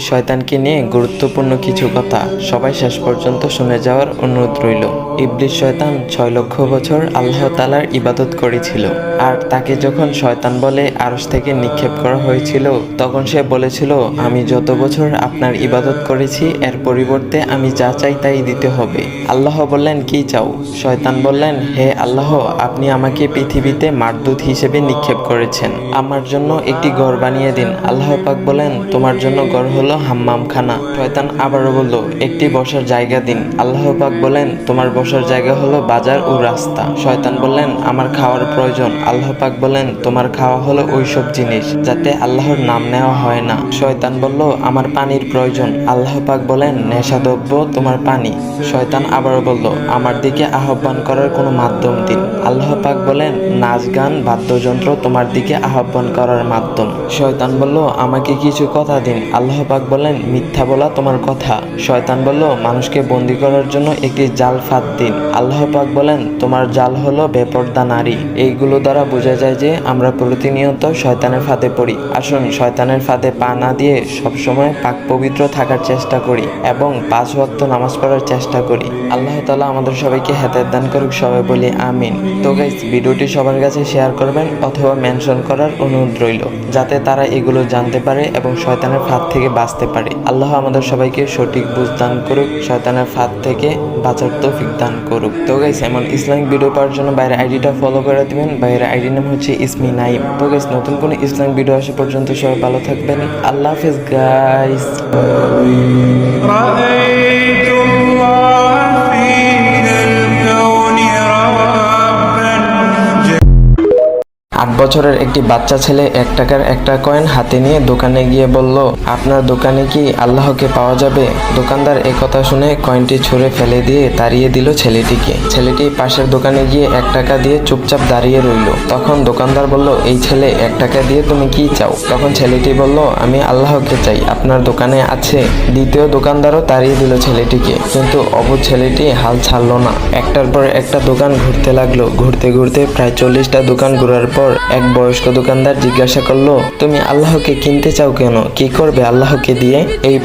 শয়তানকে নিয়ে গুরুত্বপূর্ণ কিছু কথা সবাই শেষ পর্যন্ত শুনে যাওয়ার অনুরোধ রইল। ইবলিস শয়তান 6 লক্ষ বছর আল্লাহ তাআলার ইবাদত করেছিল, আর তাকে যখন শয়তান বলে আরশ থেকে নিক্ষেপ করা হয়েছিল তখন সে বলেছিল, আমি যত বছর আপনার ইবাদত করেছি এর পরিবর্তে আমি যা চাই তাই দিতে হবে। আল্লাহ বললেন, কি চাও? শয়তান বললেন, হে আল্লাহ, আপনি আমাকে পৃথিবীতে মারদূত হিসেবে নিক্ষেপ করেছেন, আমার জন্য একটি ঘর বানিয়ে দিন। আল্লাহ পাক বলেন, তোমার জন্য ঘর হলো হাম্মামখানা। শয়তান আবারও বলল, একটি বসার জায়গা দিন। আল্লাহ পাক বলেন, তোমার বসার জায়গা হলো বাজার ও রাস্তা। শয়তান বললেন, আমার খাওয়ার প্রয়োজন। আল্লাহ পাক বলেন, তোমার খাওয়া হলো ওইসব জিনিস যাতে আল্লাহর নাম নেওয়া হয় না। শয়তান বলল, আমার পানির প্রয়োজন। আল্লাহ পাক বলেন, নেশাদ্রব্য তোমার পানি। শয়তান আবারও বলল, আমার দিকে আহ্বান করার কোনো মাধ্যম দিন। আল্লাহ পাক বলেন, নাচ গান বাদ্যযন্ত্র তোমার দিকে আহ্বান করার মাধ্যম। শয়তান বলল, আমাকে কিছু কথা দিন। আল্লাহ পাক বলেন, মিথ্যা বলা তোমার কথা। শয়তান বলল, মানুষকে বন্দী করার জন্য একটি জাল ফাঁদ দিন। আল্লাহ পাক বলেন, তোমার জাল হলো বেপরদা নারী। এইগুলো দ্বারা বোঝা যায় যে আমরা প্রতিনিয়ত শয়তানের ফাঁদে পড়ি। আসুন শয়তানের ফাঁদে পা না দিয়ে সবসময় পাক পবিত্র থাকার চেষ্টা করি এবং 5 ওয়াক্ত নামাজ পড়ার চেষ্টা করি। আল্লাহ তাআলা আমাদের সবাইকে হেদায়েত দান করুক, সবাই বলি আমিন। তো গাইস, ভিডিওটি সবার কাছে শেয়ার করবেন অথবা মেনশন করার অনুরোধ রইল, যাতে তারা এগুলো জানতে পারে এবং শয়তানের ফাঁদ থেকে বাঁচতে পারে। আল্লাহ আমাদের সবাইকে সঠিক বুঝ দান করুক, শয়তানের ফাঁদ থেকে বাঁচার তৌফিক দান করুক। তো গাইস, এমন ইসলামিক ভিডিও পাওয়ার জন্য বাইরের আইডিটা ফলো করে দিবেন। বাইরের আইডি নাম হচ্ছে ইসমি নাইম। তো গাইস, নতুন কোনো ইসলামিক ভিডিও আসা পর্যন্ত সবাই ভালো থাকবেন। আল্লাহ হাফেজ গাইস। 8 বছরের একটি বাচ্চা ছেলে 1 টাকার একটা কয়েন হাতে নিয়ে দোকানে গিয়ে বলল, আপনার দোকানে কি আল্লাহকে পাওয়া যাবে? দোকানদার কথা শুনে কয়েনটি ছুঁড়ে ফেলে দিয়ে তাড়িয়ে দিল ছেলেটিকে। ছেলেটি পাশের দোকানে গিয়ে 1 টাকা দিয়ে চুপচাপ দাঁড়িয়ে রইল। তখন দোকানদার বলল, এই ছেলে 1 টাকা দিয়ে তুমি কি চাও? তখন ছেলেটি বলল, আমি আল্লাহকে চাই, আপনার দোকানে আছে? দ্বিতীয় দোকানদারও তাড়িয়ে দিল ছেলেটিকে, কিন্তু অবুঝ ছেলেটি হাল ছাড়লো না। একটার পর একটা দোকান ঘুরতে লাগলো। ঘুরতে ঘুরতে প্রায় 40টা দোকান ঘোরার পর এক বয়স্ক দোকানদার জিজ্ঞাসা করলো, তুমি আল্লাহকে কিনতে চাও কেন? কি করবে আল্লাহকে দিয়ে? এই